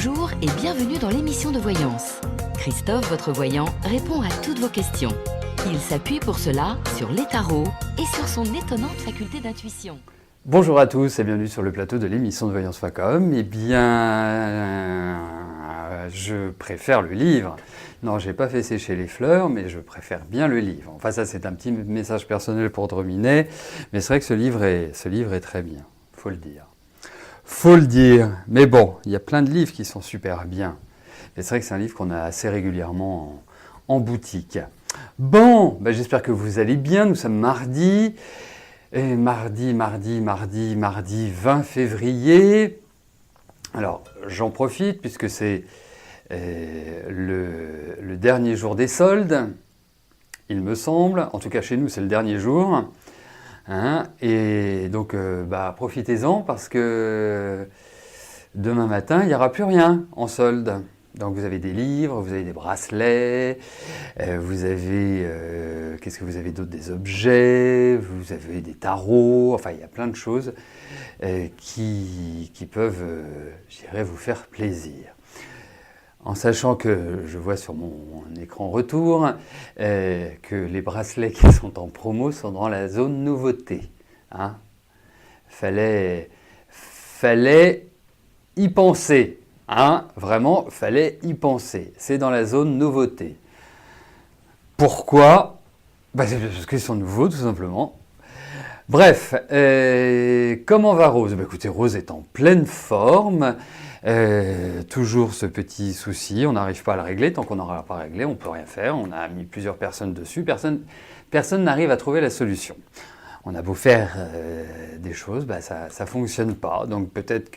Bonjour et bienvenue dans l'émission de voyance. Christophe, votre voyant, répond à toutes vos questions. Il s'appuie pour cela sur les tarots et sur son étonnante faculté d'intuition. Bonjour à tous et bienvenue sur le plateau de l'émission de voyance.com. Eh bien, je préfère le livre. Non, j'ai pas fait sécher les fleurs, mais je préfère bien le livre. Enfin, ça, c'est un petit message personnel pour Drominet, mais c'est vrai que ce livre est très bien, faut le dire. Faut le dire. Mais bon, il y a plein de livres qui sont super bien. Mais c'est vrai que c'est un livre qu'on a assez régulièrement en boutique. Bon, j'espère que vous allez bien. Nous sommes mardi. Et mardi 20 février. Alors, j'en profite puisque c'est le dernier jour des soldes, il me semble. En tout cas, chez nous, c'est le dernier jour. Hein, et donc, profitez-en parce que demain matin, il n'y aura plus rien en solde. Donc, vous avez des livres, vous avez des bracelets, vous avez, qu'est-ce que vous avez d'autre? Des objets, vous avez des tarots, enfin, il y a plein de choses qui peuvent, je dirais, vous faire plaisir. En sachant que je vois sur mon écran retour que les bracelets qui sont en promo sont dans la zone nouveauté. Hein. Fallait y penser. Hein. Vraiment, fallait y penser. C'est dans la zone nouveauté. Pourquoi? C'est parce qu'ils sont nouveaux, tout simplement. Bref, comment va Rose? Écoutez, Rose est en pleine forme. Toujours ce petit souci, on n'arrive pas à le régler. Tant qu'on n'aura pas réglé, on ne peut rien faire. On a mis plusieurs personnes dessus, personne n'arrive à trouver la solution. On a beau faire des choses, ça ne fonctionne pas. Donc peut-être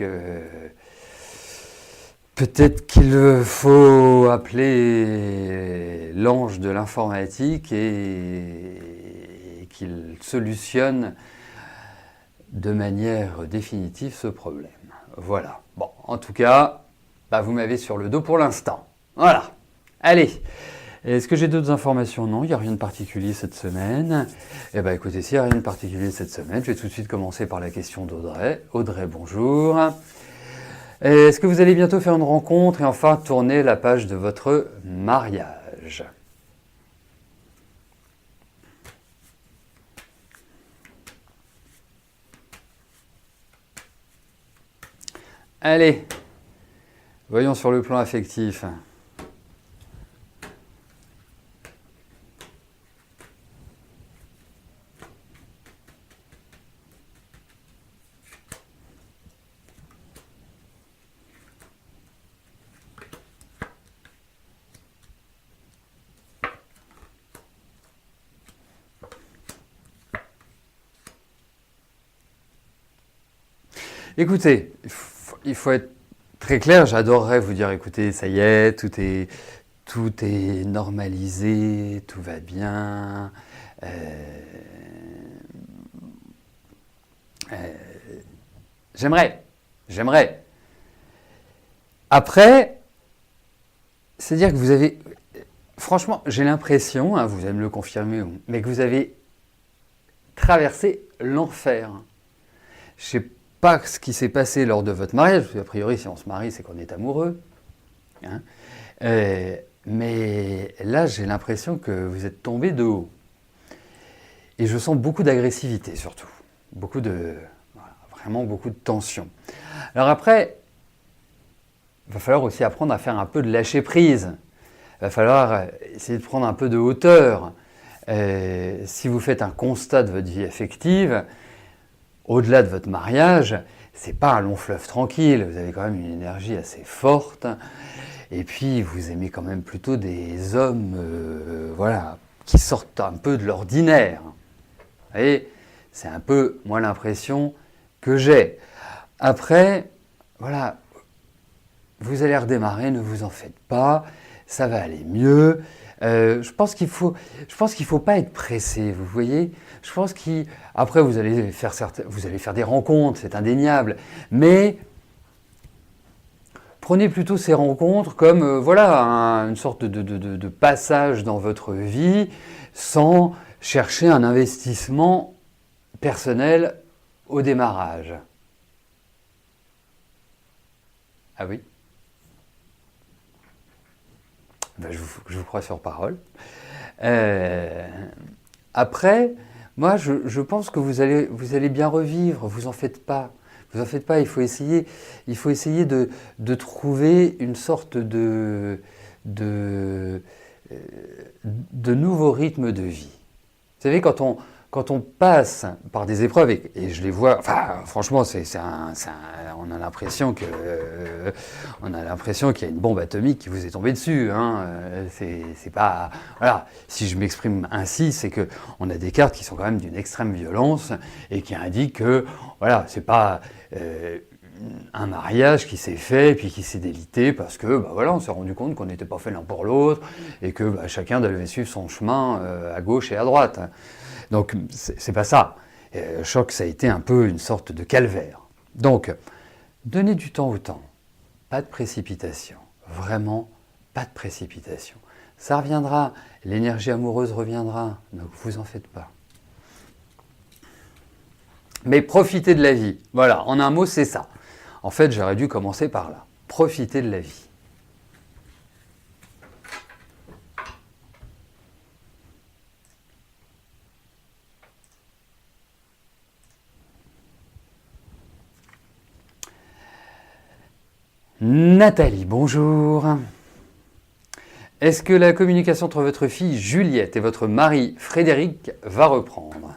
qu'il faut appeler l'ange de l'informatique et qu'il solutionne de manière définitive ce problème. Voilà. Bon, en tout cas, vous m'avez sur le dos pour l'instant. Voilà. Allez. Est-ce que j'ai d'autres informations? Non, il n'y a rien de particulier cette semaine. Écoutez, s'il n'y a rien de particulier cette semaine, je vais tout de suite commencer par la question d'Audrey. Audrey, bonjour. Est-ce que vous allez bientôt faire une rencontre et enfin tourner la page de votre mariage? Allez, voyons sur le plan affectif. Écoutez, il faut être très clair, j'adorerais vous dire, écoutez, ça y est, tout est normalisé, tout va bien. J'aimerais. Après, c'est-à-dire que vous avez, franchement, j'ai l'impression, hein, vous allez me le confirmer, mais que vous avez traversé l'enfer. Je sais pas ce qui s'est passé lors de votre mariage, parce qu'a priori, si on se marie, c'est qu'on est amoureux. Hein. Mais là, j'ai l'impression que vous êtes tombé de haut. Et je sens beaucoup d'agressivité, surtout. Vraiment beaucoup de tension. Alors après, il va falloir aussi apprendre à faire un peu de lâcher prise. Il va falloir essayer de prendre un peu de hauteur. Si vous faites un constat de votre vie affective, au-delà de votre mariage, c'est pas un long fleuve tranquille, vous avez quand même une énergie assez forte, et puis vous aimez quand même plutôt des hommes qui sortent un peu de l'ordinaire. Vous voyez, c'est un peu, moi, l'impression que j'ai. Après, voilà, vous allez redémarrer, ne vous en faites pas, ça va aller mieux. Je pense qu'il faut pas être pressé, vous voyez. Je pense qu'après vous allez faire des rencontres, c'est indéniable, mais prenez plutôt ces rencontres comme une sorte de passage dans votre vie, sans chercher un investissement personnel au démarrage. Ah oui? Ben, je vous crois sur parole. Après, moi, je pense que vous allez bien revivre, vous en faites pas. Vous en faites pas, il faut essayer de trouver une sorte de, nouveau rythme de vie. Vous savez, quand on passe par des épreuves, et je les vois, enfin, franchement, on a l'impression qu'il y a une bombe atomique qui vous est tombée dessus. Hein. C'est pas, voilà. Si je m'exprime ainsi, c'est que on a des cartes qui sont quand même d'une extrême violence et qui indiquent que, voilà, c'est pas un mariage qui s'est fait puis qui s'est délité parce que, bah voilà, on s'est rendu compte qu'on n'était pas fait l'un pour l'autre et que bah, chacun devait suivre son chemin à gauche et à droite. Donc, c'est pas ça. Le choc, ça a été un peu une sorte de calvaire. Donc, donnez du temps au temps. Pas de précipitation. Vraiment, pas de précipitation. Ça reviendra. L'énergie amoureuse reviendra. Donc, vous en faites pas. Mais profitez de la vie. Voilà, en un mot, c'est ça. En fait, j'aurais dû commencer par là. Profitez de la vie. Nathalie, bonjour. Est-ce que la communication entre votre fille Juliette et votre mari Frédéric va reprendre ?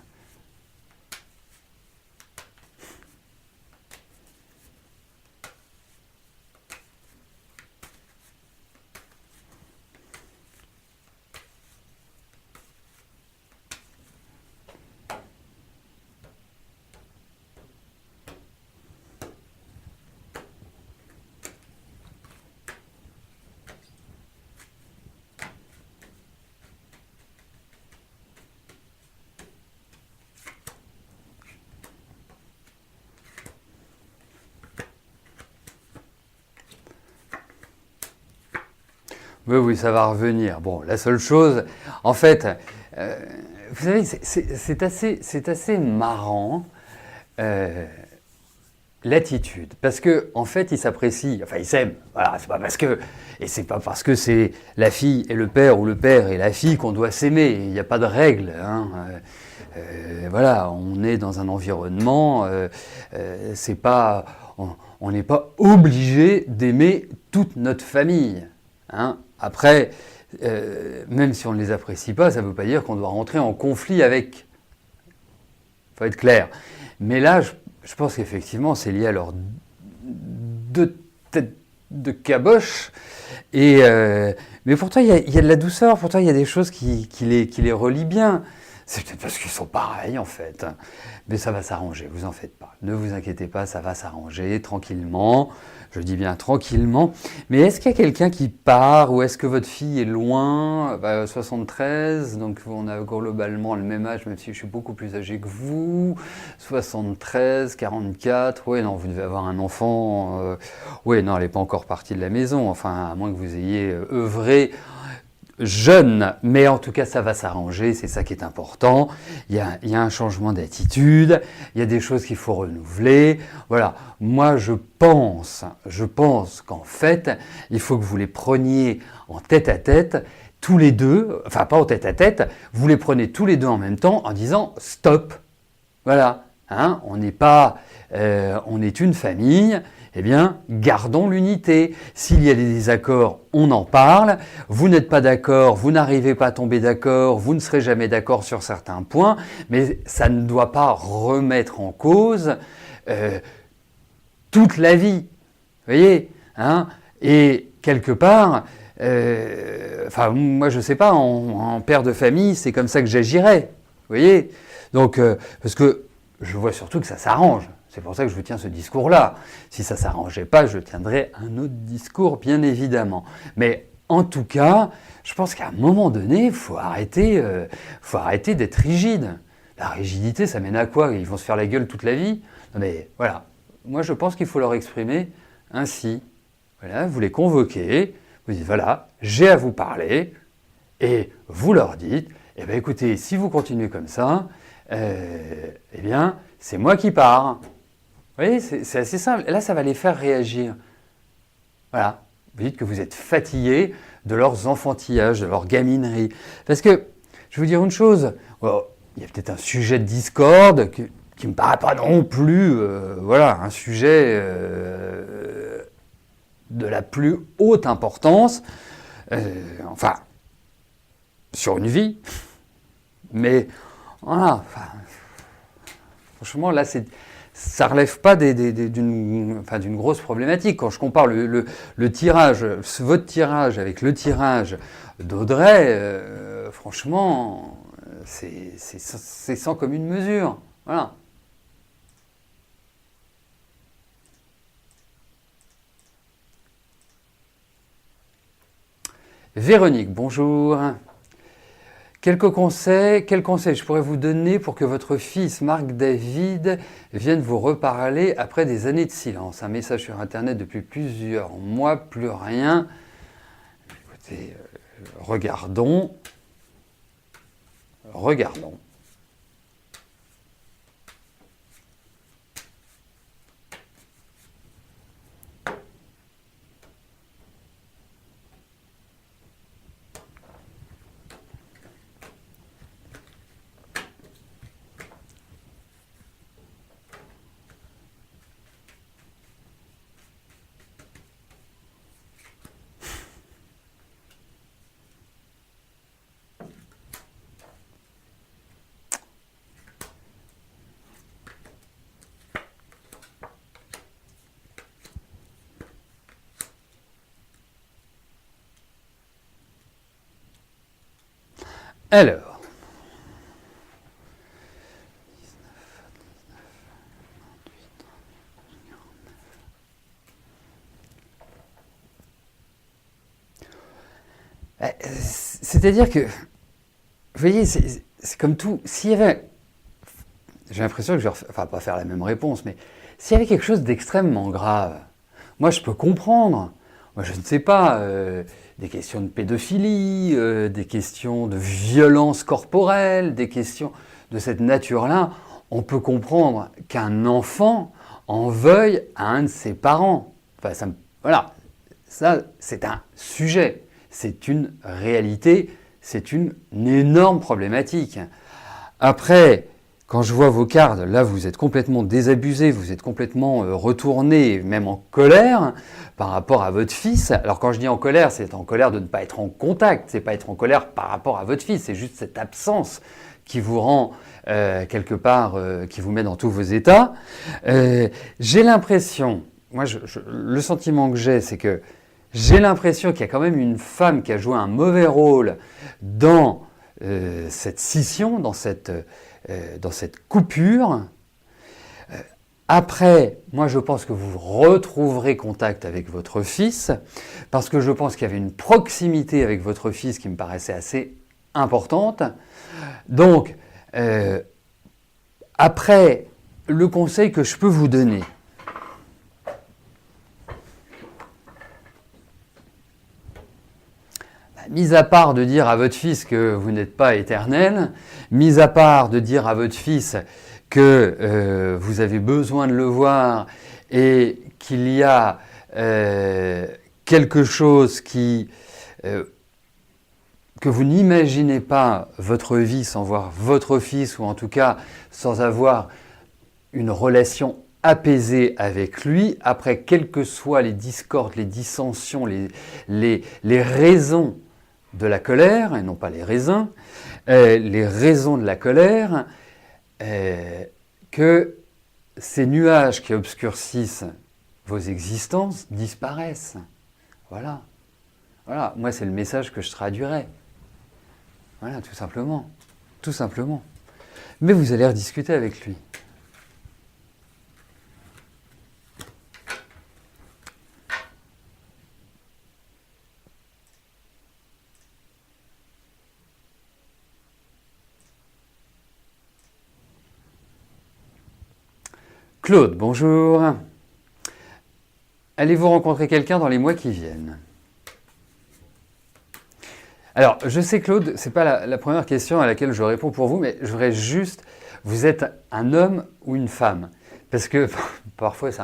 Oui, ça va revenir. Bon, la seule chose, en fait, vous savez, c'est assez marrant l'attitude, parce que en fait, ils s'apprécient, enfin, ils s'aiment. Voilà, c'est pas parce que, et c'est pas parce que c'est la fille et le père ou le père et la fille qu'on doit s'aimer. Il n'y a pas de règle. Hein. Voilà, on est dans un environnement, c'est pas, on n'est pas obligé d'aimer toute notre famille. Hein. Après, même si on ne les apprécie pas, ça ne veut pas dire qu'on doit rentrer en conflit avec. Il faut être clair. Mais là, je pense qu'effectivement, c'est lié à leurs deux têtes de caboche. Mais pourtant, il y a de la douceur, pourtant, il y a des choses qui les relient bien. C'est peut-être parce qu'ils sont pareils, en fait. Mais ça va s'arranger, vous en faites pas. Ne vous inquiétez pas, ça va s'arranger tranquillement. Je dis bien tranquillement. Mais est-ce qu'il y a quelqu'un qui part ou est-ce que votre fille est loin 73, donc on a globalement le même âge, même si je suis beaucoup plus âgé que vous. 73, 44, oui, non, vous devez avoir un enfant. Oui, non, elle n'est pas encore partie de la maison, enfin, à moins que vous ayez œuvré jeune, mais en tout cas ça va s'arranger, c'est ça qui est important. Il y a un changement d'attitude, il y a des choses qu'il faut renouveler. Voilà, moi je pense qu'en fait, il faut que vous les preniez en tête à tête, tous les deux, enfin pas en tête à tête, vous les prenez tous les deux en même temps en disant stop. Voilà, hein, on n'est pas, on est une famille. Eh bien, gardons l'unité. S'il y a des désaccords, on en parle. Vous n'êtes pas d'accord, vous n'arrivez pas à tomber d'accord, vous ne serez jamais d'accord sur certains points, mais ça ne doit pas remettre en cause toute la vie. Vous voyez, hein? Et quelque part, enfin, moi je ne sais pas, en père de famille, c'est comme ça que j'agirais. Vous voyez? Donc, parce que je vois surtout que ça s'arrange. C'est pour ça que je vous tiens ce discours-là. Si ça ne s'arrangeait pas, je tiendrais un autre discours, bien évidemment. Mais en tout cas, je pense qu'à un moment donné, il faut arrêter d'être rigide. La rigidité, ça mène à quoi? Ils vont se faire la gueule toute la vie? Non mais voilà, moi je pense qu'il faut leur exprimer ainsi. Voilà, vous les convoquez, vous dites voilà, j'ai à vous parler, et vous leur dites, eh bien écoutez, si vous continuez comme ça, eh bien c'est moi qui pars. Vous voyez, c'est assez simple. Là, ça va les faire réagir. Voilà. Vous dites que vous êtes fatigué de leurs enfantillages, de leur gaminerie. Parce que, je vais vous dire une chose, il y a peut-être un sujet de discorde qui ne me paraît pas non plus un sujet de la plus haute importance, sur une vie. Mais voilà, franchement, là, ça ne relève pas d'une grosse problématique. Quand je compare le tirage, votre tirage avec le tirage d'Audrey, franchement, c'est sans commune mesure. Voilà. Véronique, bonjour. Quels conseils je pourrais vous donner pour que votre fils Marc David vienne vous reparler après des années de silence? Un message sur Internet depuis plusieurs mois, plus rien. Écoutez, regardons. Alors, c'est-à-dire que, vous voyez, c'est comme tout, s'il y avait, j'ai l'impression que je vais pas faire la même réponse, mais s'il y avait quelque chose d'extrêmement grave, moi je peux comprendre, moi je ne sais pas, des questions de pédophilie, des questions de violence corporelle, des questions de cette nature-là, on peut comprendre qu'un enfant en veuille à un de ses parents. Enfin, voilà, ça c'est un sujet, c'est une réalité, c'est une énorme problématique. Après, quand je vois vos cartes, là vous êtes complètement désabusé, vous êtes complètement retourné, même en colère par rapport à votre fils. Alors quand je dis en colère, c'est en colère de ne pas être en contact, c'est pas être en colère par rapport à votre fils, c'est juste cette absence qui vous rend quelque part, qui vous met dans tous vos états. J'ai l'impression, moi le sentiment que j'ai, c'est que j'ai l'impression qu'il y a quand même une femme qui a joué un mauvais rôle dans cette scission, dans cette coupure. Après, moi je pense que vous retrouverez contact avec votre fils, parce que je pense qu'il y avait une proximité avec votre fils qui me paraissait assez importante. Donc, après, le conseil que je peux vous donner, mis à part de dire à votre fils que vous n'êtes pas éternel, mis à part de dire à votre fils que vous avez besoin de le voir et qu'il y a quelque chose que vous n'imaginez pas votre vie sans voir votre fils, ou en tout cas sans avoir une relation apaisée avec lui, après quelles que soient les discordes, les dissensions, les raisons de la colère, et non pas les raisins, les raisons de la colère, que ces nuages qui obscurcissent vos existences disparaissent. Voilà. Voilà, moi c'est le message que je traduirais. Voilà, tout simplement. Tout simplement. Mais vous allez rediscuter avec lui. Claude, bonjour. Allez-vous rencontrer quelqu'un dans les mois qui viennent? Alors, je sais Claude, ce n'est pas la première question à laquelle je réponds pour vous, mais je voudrais juste, vous êtes un homme ou une femme? Parce que parfois, il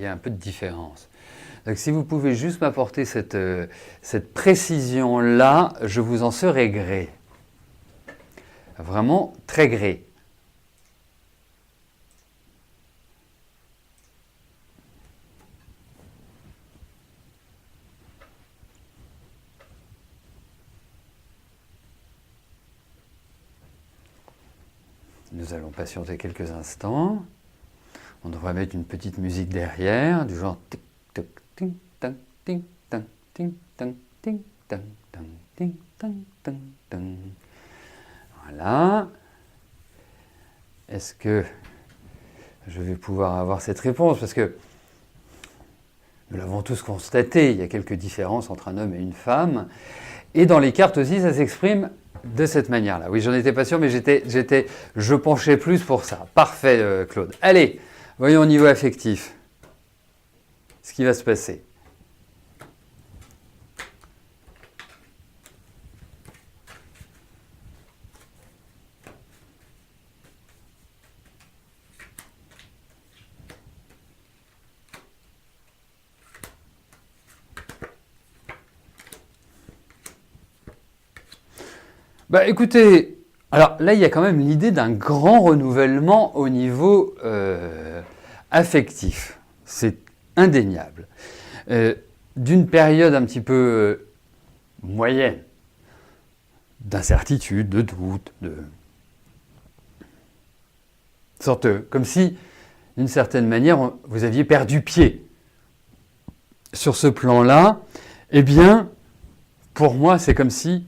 y a un peu de différence. Donc si vous pouvez juste m'apporter cette précision-là, je vous en serai gré. Vraiment très gré. Nous allons patienter quelques instants. On devrait mettre une petite musique derrière, du genre tic toc ting tang ting tang ting tang ting tang tang ting tang tang tang. Voilà. Est-ce que je vais pouvoir avoir cette réponse? Parce que nous l'avons tous constaté, il y a quelques différences entre un homme et une femme. Et dans les cartes aussi, ça s'exprime de cette manière-là. Oui, j'en étais pas sûr, mais je penchais plus pour ça. Parfait, Claude. Allez, voyons au niveau affectif ce qui va se passer. Bah écoutez, alors là il y a quand même l'idée d'un grand renouvellement au niveau affectif. C'est indéniable. D'une période un petit peu moyenne, d'incertitude, de doute, de sorte comme si, d'une certaine manière, vous aviez perdu pied sur ce plan-là. Eh bien, pour moi, c'est comme si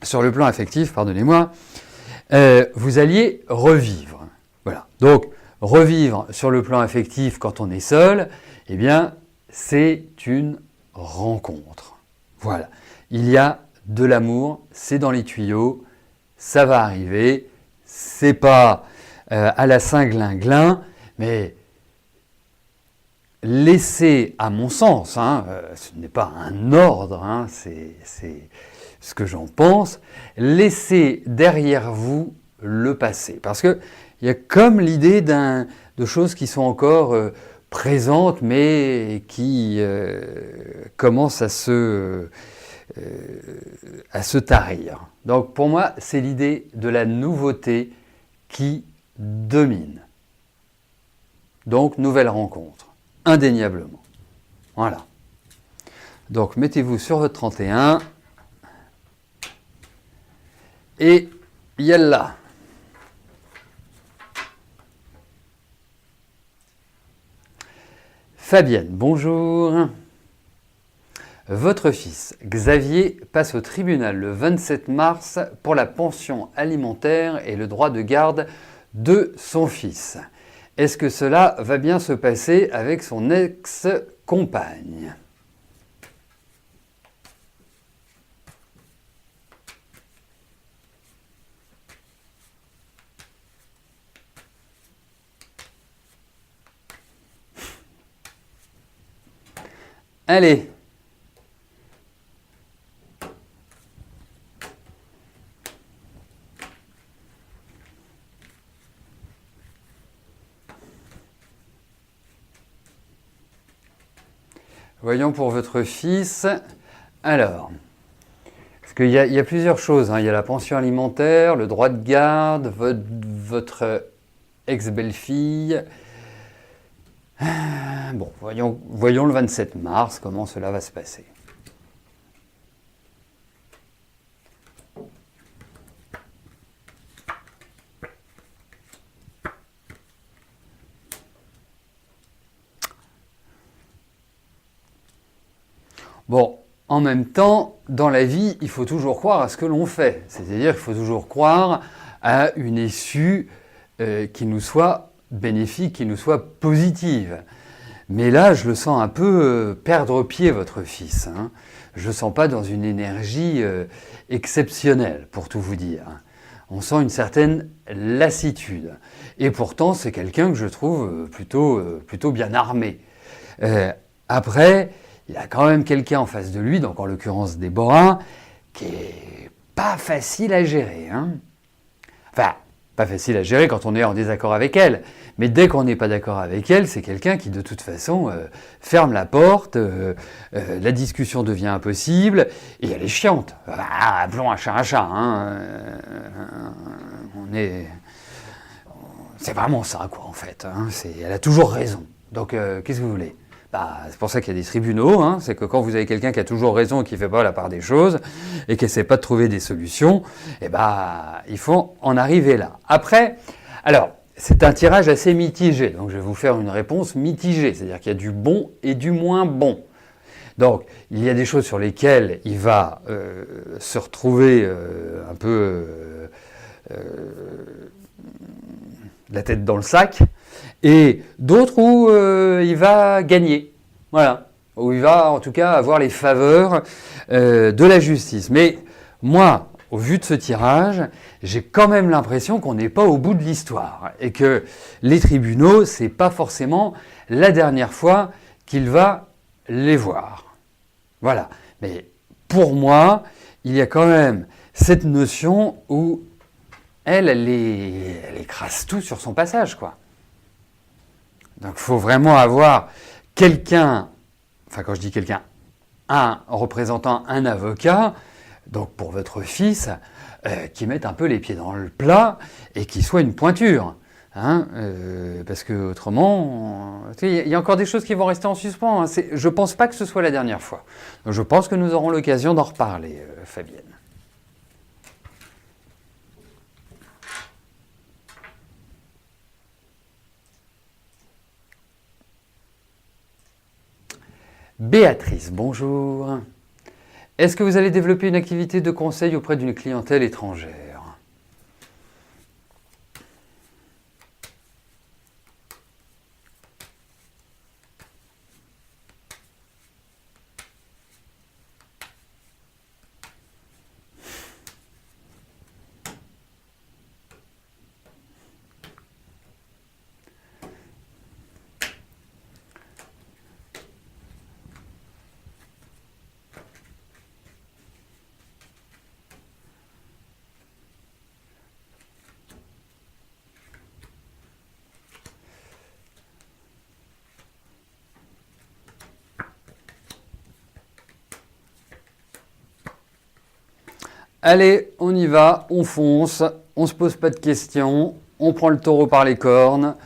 sur le plan affectif, pardonnez-moi, vous alliez revivre. Voilà. Donc, revivre sur le plan affectif quand on est seul, eh bien, c'est une rencontre. Voilà. Il y a de l'amour, c'est dans les tuyaux, ça va arriver, c'est pas à la Saint-Glinglin, mais laissez, à mon sens, ce n'est pas un ordre, c'est ce que j'en pense, laissez derrière vous le passé. Parce qu'il y a comme l'idée de choses qui sont encore présentes, mais qui commencent à se tarir. Donc pour moi, c'est l'idée de la nouveauté qui domine. Donc, nouvelle rencontre, indéniablement. Voilà. Donc, mettez-vous sur votre 31. Et yallah. Fabienne, bonjour. Votre fils, Xavier, passe au tribunal le 27 mars pour la pension alimentaire et le droit de garde de son fils. Est-ce que cela va bien se passer avec son ex-compagne ? Allez. Voyons pour votre fils. Alors, parce qu'il y a plusieurs choses. Il y a la pension alimentaire, le droit de garde, votre ex-belle-fille. Bon, voyons le 27 mars, comment cela va se passer. Bon, en même temps, dans la vie, il faut toujours croire à ce que l'on fait. C'est-à-dire qu'il faut toujours croire à une issue qui nous soit bénéfique, qui nous soit positive. Mais là, je le sens un peu perdre pied, votre fils. Je ne le sens pas dans une énergie exceptionnelle, pour tout vous dire. On sent une certaine lassitude. Et pourtant, c'est quelqu'un que je trouve plutôt bien armé. Après, il a quand même quelqu'un en face de lui, donc en l'occurrence Déborah, qui est pas facile à gérer. Enfin, Pas facile à gérer quand on est en désaccord avec elle. Mais dès qu'on n'est pas d'accord avec elle, c'est quelqu'un qui de toute façon ferme la porte, la discussion devient impossible, et elle est chiante. Ah, appelons un chat, hein. C'est vraiment ça, quoi, en fait. Hein. Elle a toujours raison. Donc, qu'est-ce que vous voulez? C'est pour ça qu'il y a des tribunaux, hein. C'est que quand vous avez quelqu'un qui a toujours raison et qui ne fait pas la part des choses, et qui n'essaie pas de trouver des solutions, il faut en arriver là. Après, alors, c'est un tirage assez mitigé, donc je vais vous faire une réponse mitigée, c'est-à-dire qu'il y a du bon et du moins bon. Donc, il y a des choses sur lesquelles il va se retrouver un peu la tête dans le sac, et d'autres où il va gagner, voilà, où il va en tout cas avoir les faveurs de la justice. Mais moi, au vu de ce tirage, j'ai quand même l'impression qu'on n'est pas au bout de l'histoire, et que les tribunaux, c'est pas forcément la dernière fois qu'il va les voir. Voilà. Mais pour moi, il y a quand même cette notion où elle écrase tout sur son passage, quoi. Donc il faut vraiment avoir quelqu'un, enfin quand je dis quelqu'un, un représentant, un avocat, donc pour votre fils, qui mette un peu les pieds dans le plat et qui soit une pointure. Hein, parce que autrement, il y a encore des choses qui vont rester en suspens. Hein. Je ne pense pas que ce soit la dernière fois. Donc je pense que nous aurons l'occasion d'en reparler, Fabienne. Béatrice, bonjour. Est-ce que vous allez développer une activité de conseil auprès d'une clientèle étrangère ? Allez, on y va, on fonce, on ne se pose pas de questions, on prend le taureau par les cornes,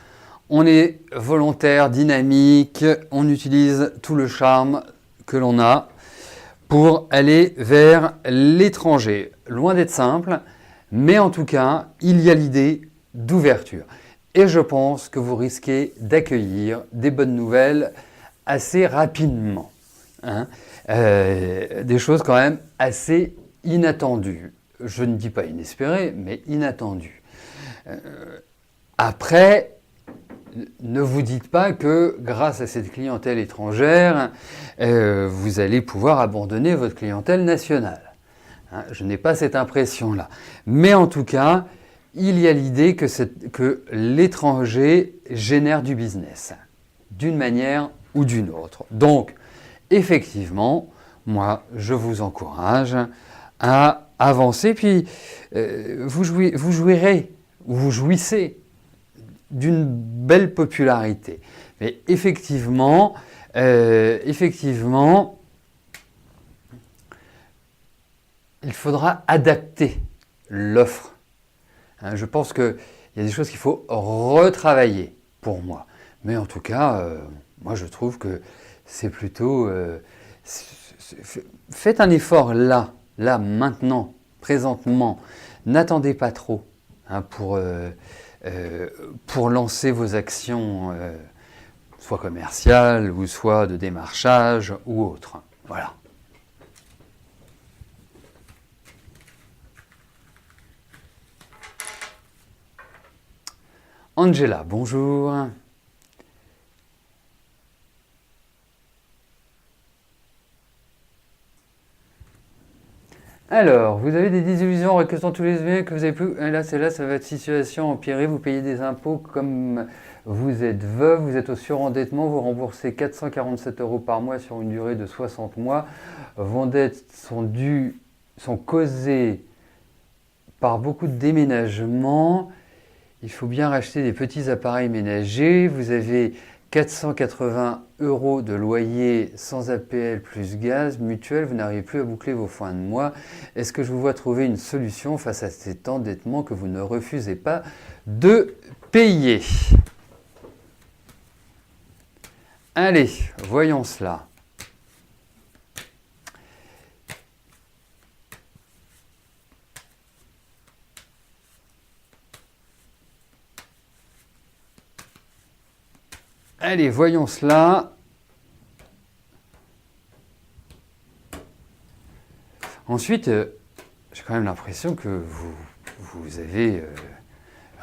on est volontaire, dynamique, on utilise tout le charme que l'on a pour aller vers l'étranger. Loin d'être simple, mais en tout cas, il y a l'idée d'ouverture. Et je pense que vous risquez d'accueillir des bonnes nouvelles assez rapidement. Hein. Des choses quand même assez inattendues. Je ne dis pas inespérées, mais inattendues. Après, ne vous dites pas que grâce à cette clientèle étrangère, vous allez pouvoir abandonner votre clientèle nationale. Hein, je n'ai pas cette impression-là. Mais en tout cas, il y a l'idée que l'étranger génère du business, d'une manière ou d'une autre. Donc, effectivement, moi, je vous encourage à avancer, puis vous jouirez, ou vous jouissez d'une belle popularité. Mais effectivement, il faudra adapter l'offre. Hein, je pense qu'il y a des choses qu'il faut retravailler pour moi. Mais en tout cas, moi je trouve que c'est plutôt... faites un effort là, maintenant, présentement. N'attendez pas trop hein, pour lancer vos actions, soit commerciales, ou soit de démarchage, ou autres. Voilà. Angela, bonjour. Alors, vous avez des désillusions en récoltant tous les biens que vous avez plus. Et là, c'est votre situation empirée. Vous payez des impôts comme vous êtes veuve, vous êtes au surendettement, vous remboursez 447 € par mois sur une durée de 60 mois. Vos dettes sont causées par beaucoup de déménagements Il faut bien racheter des petits appareils ménagers. Vous avez 480 € de loyer sans APL plus gaz, mutuelle, vous n'arrivez plus à boucler vos fins de mois. Est-ce que je vous vois trouver une solution face à cet endettement que vous ne refusez pas de payer? Allez, voyons cela. Allez, voyons cela. Ensuite, j'ai quand même l'impression que vous avez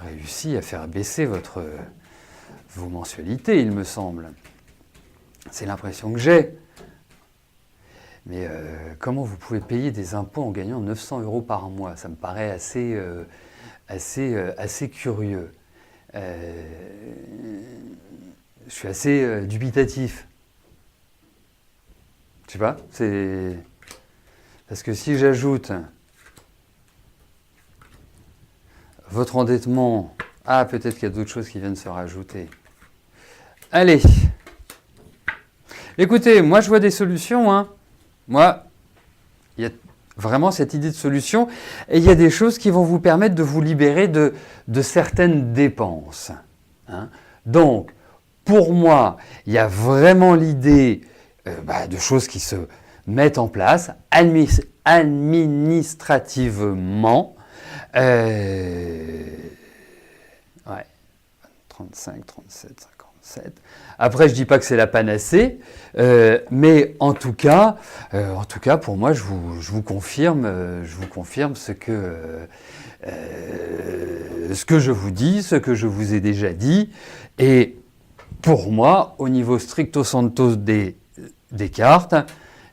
réussi à faire baisser vos mensualités, il me semble. C'est l'impression que j'ai. Mais comment vous pouvez payer des impôts en gagnant 900 € par mois? Ça me paraît assez curieux. Je suis assez dubitatif. Je sais pas, c'est... Parce que si j'ajoute votre endettement... Ah, peut-être qu'il y a d'autres choses qui viennent se rajouter. Allez. Écoutez, moi je vois des solutions. Hein. Moi, il y a vraiment cette idée de solution. Et il y a des choses qui vont vous permettre de vous libérer de certaines dépenses. Hein. Donc, pour moi, il y a vraiment l'idée de choses qui se mettent en place administrativement. Ouais, 35, 37, 57. Après, je ne dis pas que c'est la panacée, mais en tout cas, pour moi, je vous confirme ce que je vous dis, ce que je vous ai déjà dit. Et pour moi, au niveau stricto sensu des cartes,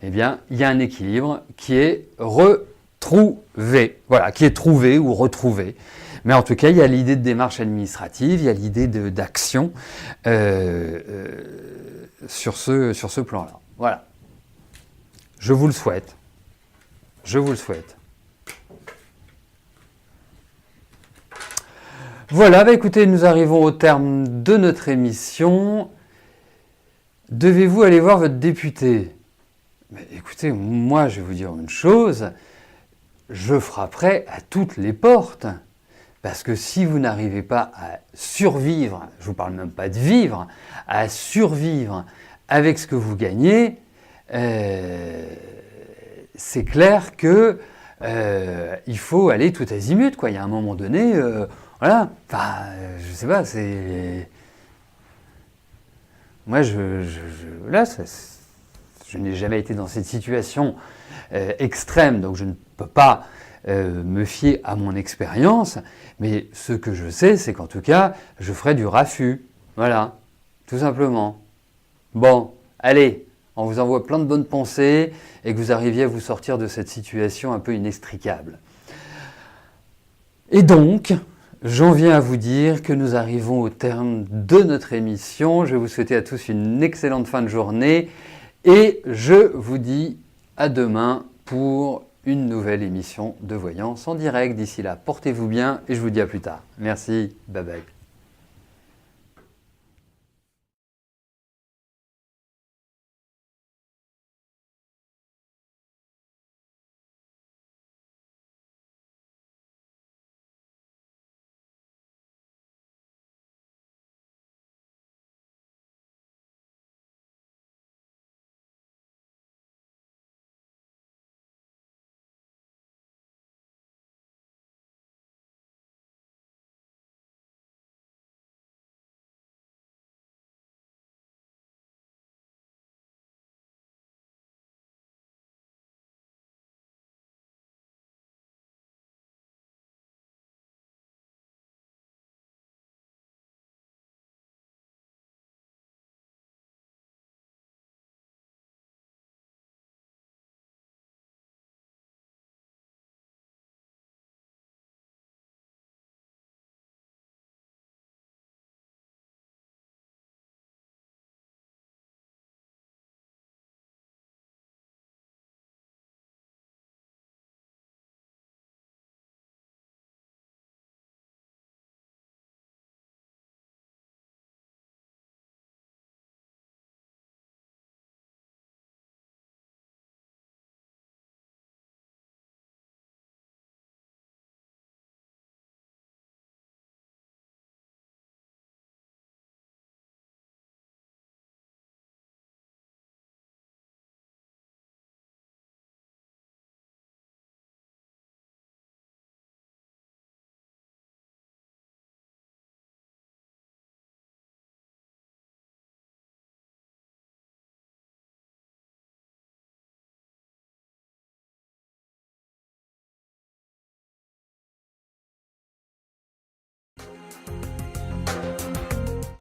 eh bien, il y a un équilibre qui est retrouvé. Voilà, qui est trouvé ou retrouvé. Mais en tout cas, il y a l'idée de démarche administrative, il y a l'idée d'action sur ce plan-là. Voilà. Je vous le souhaite. Je vous le souhaite. Voilà, écoutez, nous arrivons au terme de notre émission. Devez-vous aller voir votre député? Mais écoutez, moi, je vais vous dire une chose. Je frapperai à toutes les portes. Parce que si vous n'arrivez pas à survivre, je ne vous parle même pas de vivre, à survivre avec ce que vous gagnez, c'est clair que il faut aller tout azimut, quoi. Il y a un moment donné, voilà. Enfin, je sais pas, c'est... Moi, là, je n'ai jamais été dans cette situation extrême, donc je ne peux pas me fier à mon expérience, mais ce que je sais, c'est qu'en tout cas, je ferai du raffut. Voilà, tout simplement. Bon, allez, on vous envoie plein de bonnes pensées et que vous arriviez à vous sortir de cette situation un peu inextricable. Et donc, j'en viens à vous dire que nous arrivons au terme de notre émission. Je vais vous souhaiter à tous une excellente fin de journée et je vous dis à demain pour une nouvelle émission de Voyance en direct. D'ici là, portez-vous bien et je vous dis à plus tard. Merci, bye bye.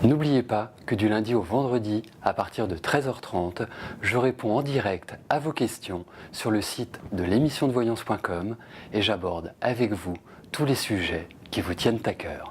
N'oubliez pas que du lundi au vendredi, à partir de 13h30, je réponds en direct à vos questions sur le site de l'émissiondevoyance.com et j'aborde avec vous tous les sujets qui vous tiennent à cœur.